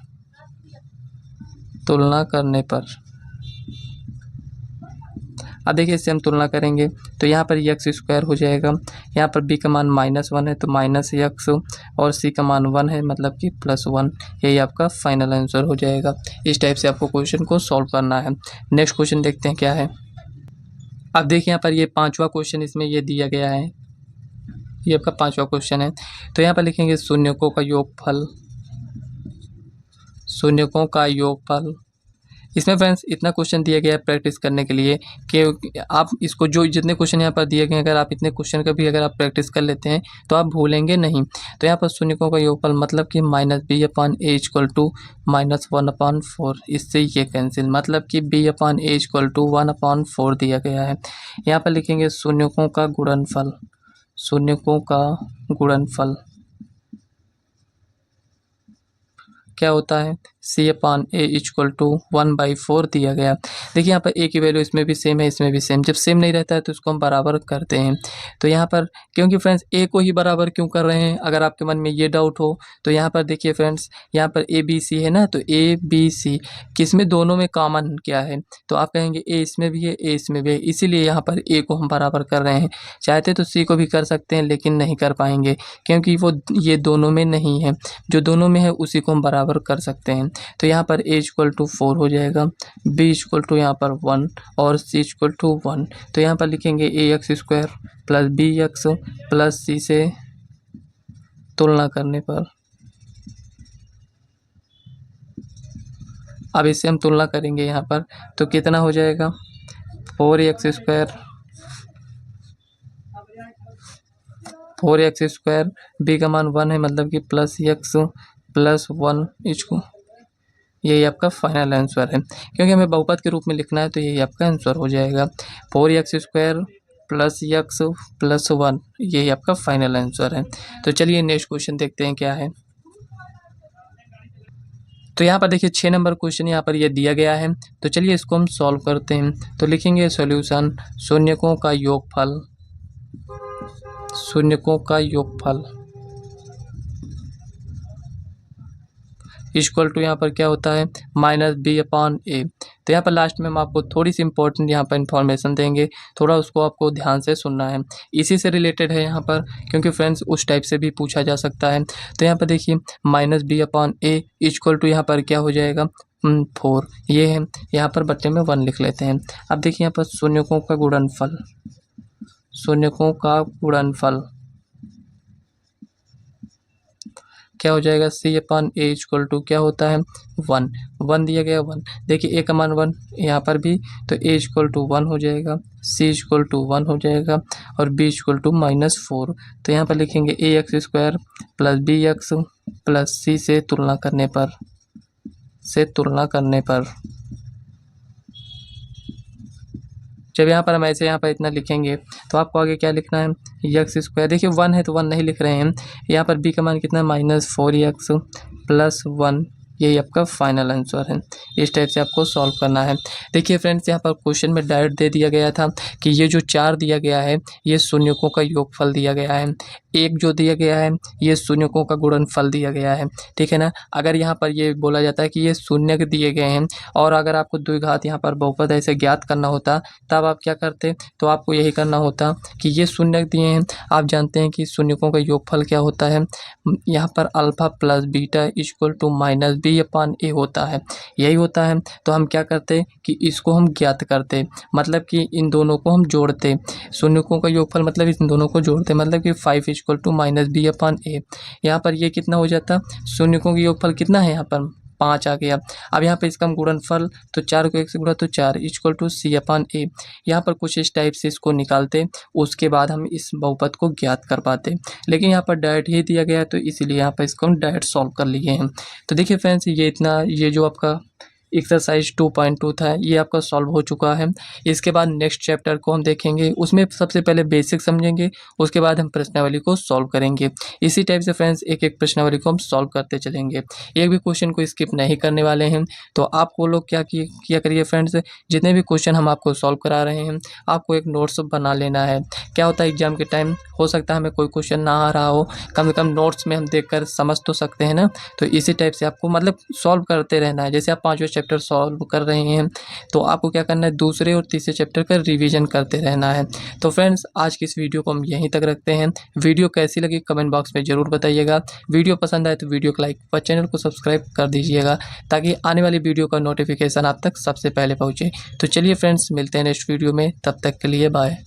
[SPEAKER 1] अब देखिए इससे हम तुलना करेंगे तो यहाँ पर x² हो जाएगा, यहाँ पर b का मान -1 है तो -x और c का मान 1 है मतलब कि +1। यही आपका फाइनल आंसर हो जाएगा। इस टाइप से आपको क्वेश्चन को सॉल्व करना है। नेक्स्ट क्वेश्चन देखते हैं क्या है। अब देखिए यहाँ पर ये 5वां क्वेश्चन इसमें ये दिया गया है, ये आपका 5वां क्वेश्चन है। तो यहाँ पर लिखेंगे शून्यकों का योगफल, शून्यकों का योगफल। इसमें फ्रेंड्स इतना क्वेश्चन दिया गया है प्रैक्टिस करने के लिए कि आप इसको जो जितने क्वेश्चन यहाँ पर दिए गए हैं, अगर आप इतने क्वेश्चन का भी अगर आप प्रैक्टिस कर लेते हैं तो आप भूलेंगे नहीं। तो यहाँ पर शून्यकों का योगफल मतलब कि -b upon a equal to -1/4, इससे ये कैंसिल, मतलब कि b upon a equal to 1/4 दिया गया है। यहाँ पर लिखेंगे शून्यकों का गुणनफल, शून्यकों का गुणनफल क्या होता है, c upon a equal to 1/4 दिया गया। देखिए यहाँ पर a की वैल्यू इसमें भी सेम है, इसमें भी सेम। जब सेम नहीं रहता है तो उसको हम बराबर करते हैं। तो यहाँ पर क्योंकि फ्रेंड्स a को ही बराबर क्यों कर रहे हैं, अगर आपके मन में ये डाउट हो तो यहाँ पर देखिए फ्रेंड्स, यहाँ पर a b c है ना, तो a b c किसमें दोनों में कॉमन क्या है, तो आप कहेंगे a इसमें भी है a इसमें भी है, इसीलिए यहाँ पर a को हम बराबर कर रहे हैं। चाहते तो c को भी कर सकते हैं लेकिन नहीं कर पाएंगे क्योंकि वो ये दोनों में नहीं है, जो दोनों में है उसी को हम बराबर कर सकते हैं। तो यहाँ पर a इक्वल टू 4 हो जाएगा, b इक्वल टू यहाँ पर 1 और c इक्वल टू 1। तो यहाँ पर लिखेंगे ax² plus bx plus c से तुलना करने पर। अब इससे हम तुलना करेंगे यहाँ पर तो कितना हो जाएगा, 4x², b का मान 1 है मतलब कि +x प्लस 1 इसको, यही आपका फाइनल आंसर है। क्योंकि हमें बहुपद के रूप में लिखना है तो यही आपका आंसर हो जाएगा, 4x² प्लस x प्लस 1, यही आपका फाइनल आंसर है। तो चलिए नेक्स्ट क्वेश्चन देखते हैं क्या है। तो यहाँ पर देखिए 6 नंबर क्वेश्चन यहाँ पर ये दिया गया है, तो चलिए इसको हम सॉल्व करते हैं। तो लिखेंगे सॉल्यूशन, शून्यकों का योगफल, शून्यकों का योगफल इक्वल टू यहाँ पर क्या होता है, -b अपॉन a। तो यहाँ पर लास्ट में हम आपको थोड़ी सी इंपॉर्टेंट यहाँ पर इन्फॉर्मेशन देंगे, थोड़ा उसको आपको ध्यान से सुनना है। इसी से रिलेटेड है यहाँ पर, क्योंकि फ्रेंड्स उस टाइप से भी पूछा जा सकता है। तो यहाँ पर देखिए -b/a इक्वल टू यहाँ पर क्या हो जाएगा 4, ये है। यहाँ पर बट्टे में 1 लिख लेते हैं। अब देखिए यहाँ पर शून्यकों का गुणनफल, शून्यकों का गुणनफल क्या हो जाएगा c/a इक्वल टू क्या होता है 1, 1 दिया गया 1। देखिए a का मान 1 यहाँ पर भी, तो a इक्वल टू 1 हो जाएगा, c इक्वल टू 1 हो जाएगा और b इक्वल टू -4। तो यहाँ पर लिखेंगे ax² + bx + c से तुलना करने पर जब यहाँ पर हम ऐसे यहाँ पर इतना लिखेंगे तो आपको आगे क्या लिखना है x²। देखिए 1 है तो 1 नहीं लिख रहे हैं। यहाँ पर b का मान कितना है -4x + 1, यही आपका फाइनल आंसर है। इस टाइप से आपको सॉल्व करना है। देखिए फ्रेंड्स यहाँ पर क्वेश्चन में डायरेक्ट दे दिया गया था कि ये जो 4 दिया गया है ये शून्यकों का योगफल दिया गया है, 1 जो दिया गया है ये शून्यकों का गुणनफल दिया गया है, ठीक है ना। अगर यहाँ पर ये बोला जाता है कि ये शून्यक दिए गए हैं और अगर आपको द्विघात यहाँ पर बहुपद ऐसे ज्ञात करना होता तब आप क्या करते, तो आपको यही करना होता कि ये शून्यक दिए हैं, आप जानते हैं कि शून्यकों का योगफल क्या होता है, यहाँ पर alpha + beta equal to -b/a होता है, यही होता है। तो हम क्या करते कि इसको हम ज्ञात करते, मतलब कि इन दोनों को हम जोड़ते, शून्यकों का योगफल मतलब इन दोनों को जोड़ते, मतलब कि 5 इक्वल टू -b/a। यहाँ पर ये कितना हो जाता, शून्यकों का योगफल कितना है यहाँ पर 5 आ गया। अब यहाँ पर इसका हम गुणनफल, तो 4 को 1 से गुणा तो 4 इक्वल टू c/a। यहाँ पर कुछ इस टाइप से इसको निकालते, उसके बाद हम इस बहुपद को ज्ञात कर पाते, लेकिन यहाँ पर डायरेक्ट ही दिया गया है तो इसीलिए यहाँ पर इसको हम डायरेक्ट सॉल्व कर लिए हैं। तो देखिए फ्रेंड्स ये इतना, ये जो आपका एक्सरसाइज 2.2 था ये आपका सॉल्व हो चुका है। इसके बाद नेक्स्ट चैप्टर को हम देखेंगे, उसमें सबसे पहले बेसिक समझेंगे, उसके बाद हम प्रश्नावली को सॉल्व करेंगे। इसी टाइप से फ्रेंड्स एक एक प्रश्नावली को हम सॉल्व करते चलेंगे, एक भी क्वेश्चन को स्किप नहीं करने वाले हैं। तो आपको लोग क्या किया करिए फ्रेंड्स, जितने भी क्वेश्चन हम आपको सॉल्व करा रहे हैं आपको एक नोट्स बना लेना है। क्या होता है एग्जाम के टाइम हो सकता है हमें कोई क्वेश्चन ना आ रहा हो, कम से कम नोट्स में हम देख कर समझ तो सकते हैं ना। तो इसी टाइप से आपको मतलब सॉल्व करते रहना है। जैसे आप 5वें चैप्टर सॉल्व कर रहे हैं तो आपको क्या करना है, दूसरे और तीसरे चैप्टर का रिवीजन करते रहना है। तो फ्रेंड्स आज की इस वीडियो को हम यहीं तक रखते हैं। वीडियो कैसी लगी कमेंट बॉक्स में ज़रूर बताइएगा। वीडियो पसंद आए तो वीडियो को लाइक और चैनल को सब्सक्राइब कर दीजिएगा ताकि आने वाली वीडियो का नोटिफिकेशन आप तक सबसे पहले पहुँचे। तो चलिए फ्रेंड्स मिलते हैं नेक्स्ट वीडियो में, तब तक के लिए बाय।